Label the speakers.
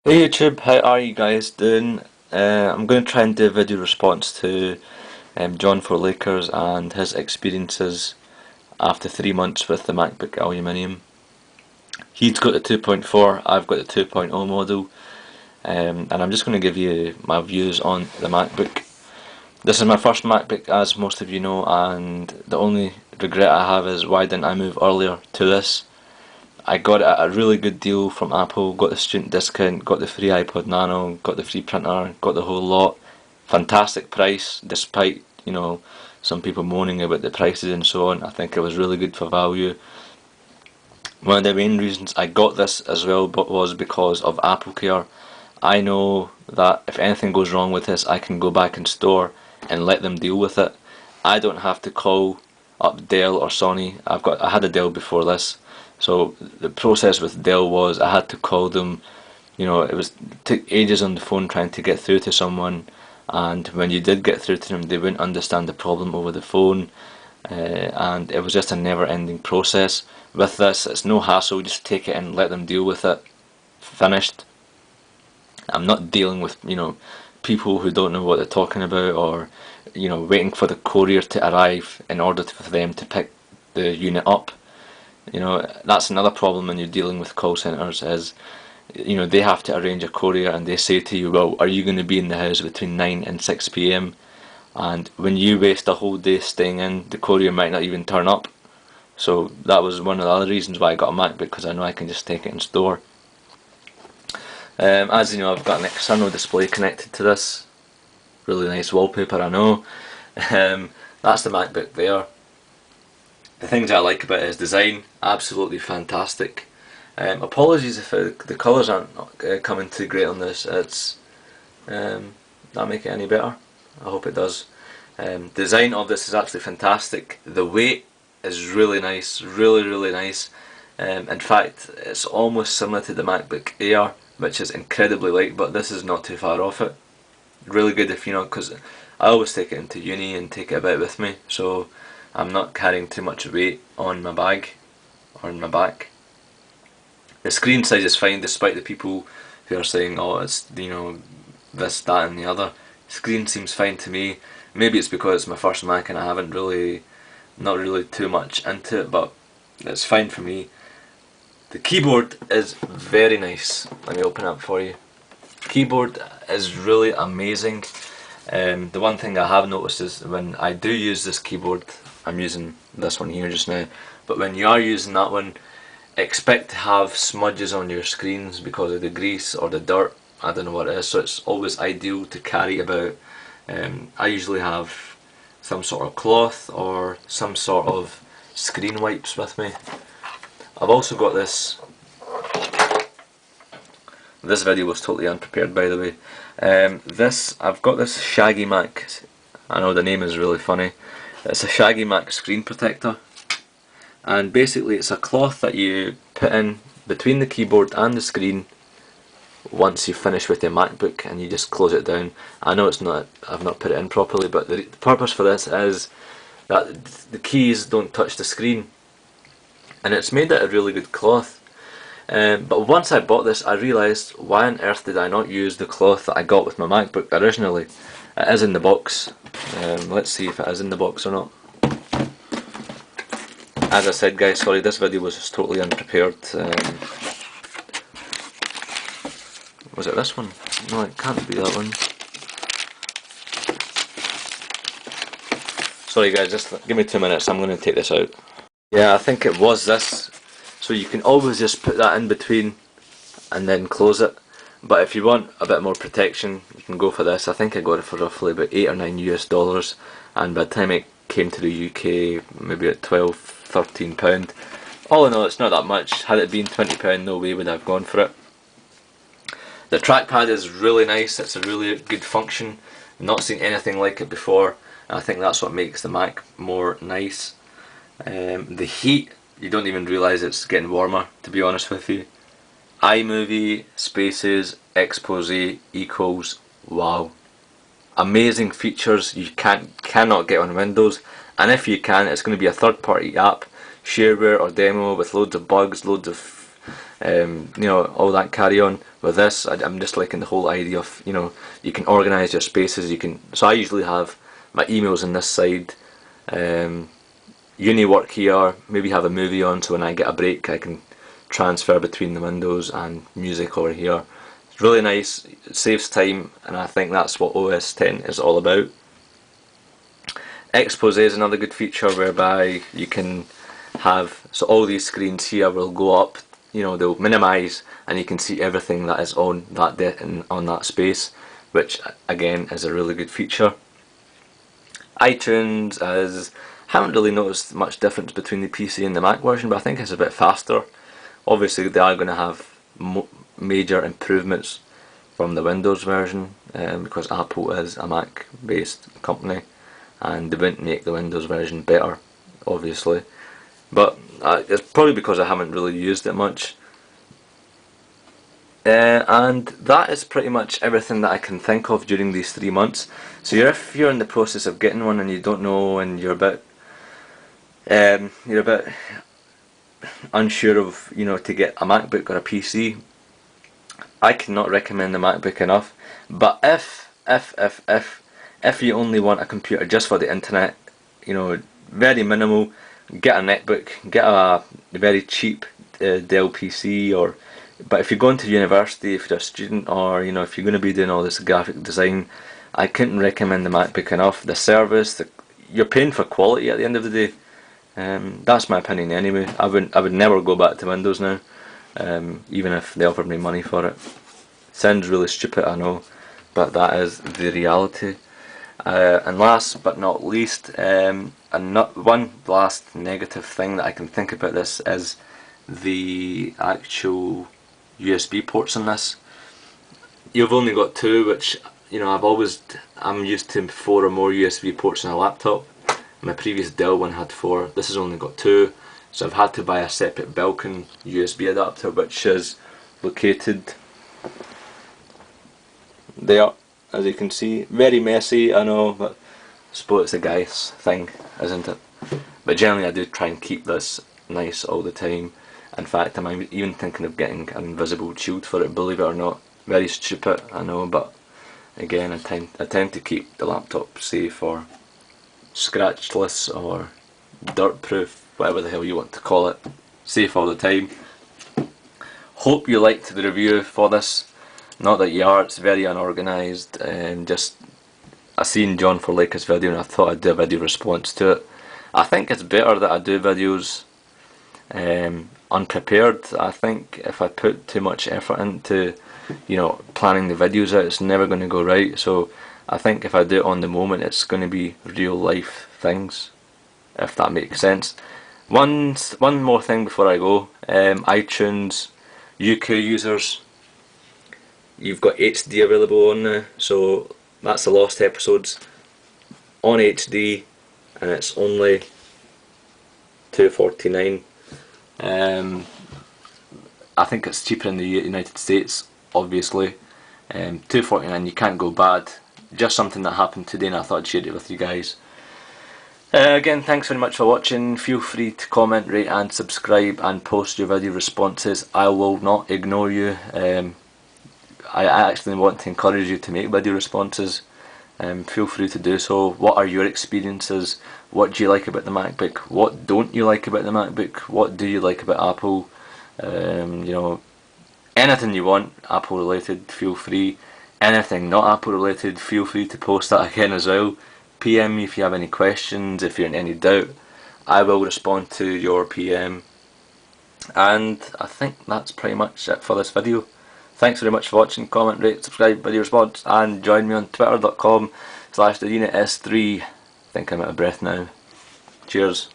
Speaker 1: Hey YouTube, how are you guys doing? I'm going to try and do a video response to John for Lakers and his experiences after 3 months with the MacBook Aluminium. He's got the 2.4, I've got the 2.0 model, and I'm just going to give you my views on the MacBook. This is my first MacBook, as most of you know, and the only regret I have is why didn't I move earlier to this? I got it at a really good deal from Apple, got the student discount, got the free iPod Nano, got the free printer, got the whole lot. Fantastic price, despite, some people moaning about the prices and so on. I think it was really good for value. One of the main reasons I got this as well was because of Apple Care. I know that if anything goes wrong with this, I can go back in store and let them deal with it. I don't have to call up Dell or Sony. I had a Dell before this, so the process with Dell was I had to call them. It took ages on the phone trying to get through to someone, and when you did get through to them, they wouldn't understand the problem over the phone, and it was just a never-ending process. With this, it's no hassle. Just take it and let them deal with it. Finished. I'm not dealing with people who don't know what they're talking about, or waiting for the courier to arrive in order for them to pick the unit up. That's another problem when you're dealing with call centers is they have to arrange a courier and they say to you, well, are you going to be in the house between 9 and 6 p.m? And when you waste a whole day staying in, the courier might not even turn up. So that was one of the other reasons why I got a MacBook, because I know I can just take it in store. As you know, I've got an external display connected to this. Really nice wallpaper, I know. That's the MacBook there. The things I like about his design, absolutely fantastic. Apologies if the colours aren't coming too great on this. It's that make it any better? I hope it does. Design of this is absolutely fantastic. The weight is really nice, really nice. In fact, it's almost similar to the MacBook Air, which is incredibly light, but this is not too far off it. Really good if because I always take it into uni and take it about with me, so I'm not carrying too much weight on my bag or in my back. The screen size is fine, despite the people who are saying, oh, it's this, that, and the other. Screen seems fine to me. Maybe it's because it's my first Mac and I haven't not really too much into it, but it's fine for me. The keyboard is very nice. Let me open it up for you. Keyboard is really amazing. The one thing I have noticed is when I do use this keyboard, I'm using this one here just now, but when you are using that one, expect to have smudges on your screens because of the grease or the dirt. I don't know what it is, so it's always ideal to carry about. I usually have some sort of cloth or some sort of screen wipes with me. I've also got this video was totally unprepared, by the way. I've got this Shaggy Mac. I know the name is really funny. It's a Shaggy Mac screen protector, and basically it's a cloth that you put in between the keyboard and the screen once you finish with your MacBook, and you just close it down. I know I've not put it in properly, but the purpose for this is that the keys don't touch the screen, and it's made out of really good cloth. But once I bought this, I realised, why on earth did I not use the cloth that I got with my MacBook originally? It is in the box. Let's see if it is in the box or not. As I said, guys, sorry, this video was just totally unprepared. Was it this one? No, it can't be that one. Sorry guys, just give me 2 minutes, I'm going to take this out. Yeah, I think it was this. So you can always just put that in between and then close it. But if you want a bit more protection, you can go for this. I think I got it for roughly about 8 or 9 US dollars, and by the time it came to the UK, maybe at 12, 13 pound. All in all, it's not that much. Had it been £20, no way would I have gone for it. The trackpad is really nice. It's a really good function. Not seen anything like it before. And I think that's what makes the Mac more nice. The heat, you don't even realise it's getting warmer, to be honest with you. iMovie, Spaces, Expose equals wow. Amazing features you cannot get on Windows, and if you can, it's going to be a third-party app, shareware or demo with loads of bugs, loads of you know, all that carry on. With this, I'm just liking the whole idea of, you know, you can organise your spaces. You can. So I usually have my emails on this side, uni work here, maybe have a movie on, so when I get a break I can transfer between the windows, and music over here. It's really nice, it saves time, and I think that's what OS X is all about. Expose is another good feature whereby you can have, so all these screens here will go up, you know, they'll minimise and you can see everything that is on that on that space, which again is a really good feature. iTunes is, haven't really noticed much difference between the PC and the Mac version, but I think it's a bit faster. Obviously they are going to have major improvements from the Windows version, because Apple is a Mac based company and they wouldn't make the Windows version better, obviously. But it's probably because I haven't really used it much. And that is pretty much everything that I can think of during these 3 months. So if you're in the process of getting one and you don't know, and you're a bit unsure of, you know, to get a MacBook or a PC, I cannot recommend the MacBook enough. But if you only want a computer just for the internet, you know, very minimal, get a netbook, get a very cheap Dell PC. Or but if you're going to university, if you're a student, or you know, if you're going to be doing all this graphic design, I couldn't recommend the MacBook enough. The service, you're paying for quality at the end of the day. That's my opinion anyway. I would never go back to Windows now, even if they offered me money for it. Sounds really stupid, I know, but that is the reality. And last but not least, one last negative thing that I can think about this is the actual USB ports on this. You've only got two, which, you know, I'm used to 4 or more USB ports on a laptop. My previous Dell one had 4. This has only got 2, so I've had to buy a separate Belkin USB adapter, which is located there, as you can see. Very messy, I know, but I suppose it's a guy's thing, isn't it? But generally I do try and keep this nice all the time. In fact, I'm even thinking of getting an invisible shield for it, believe it or not. Very stupid, I know, but again, I tend to keep the laptop safe, or scratchless, or dirt proof, whatever the hell you want to call it, safe all the time. Hope you liked the review for this. Not that you are, it's very unorganised, and I seen John for Lakers video and I thought I'd do a video response to it. I think it's better that I do videos unprepared. I think if I put too much effort into, you know, planning the videos out, it's never going to go right. So I think if I do it on the moment, it's going to be real life things, if that makes sense. One more thing before I go. iTunes UK users, you've got HD available on now, so that's the lost episodes on HD, and it's only $2.49. I think it's cheaper in the United States, obviously. $2.49, you can't go bad. Just something that happened today and I thought I'd share it with you guys. Again, thanks very much for watching. Feel free to comment, rate and subscribe, and post your video responses. I will not ignore you. I actually want to encourage you to make video responses. Feel free to do so. What are your experiences? What do you like about the MacBook? What don't you like about the MacBook? What do you like about Apple? You know, anything you want Apple related, feel free. Anything not Apple related, feel free to post that again as well. PM me if you have any questions, if you're in any doubt. I will respond to your PM. And I think that's pretty much it for this video. Thanks very much for watching. Comment, rate, subscribe, video response, and join me on twitter.com/theunits3. I think I'm out of breath now. Cheers.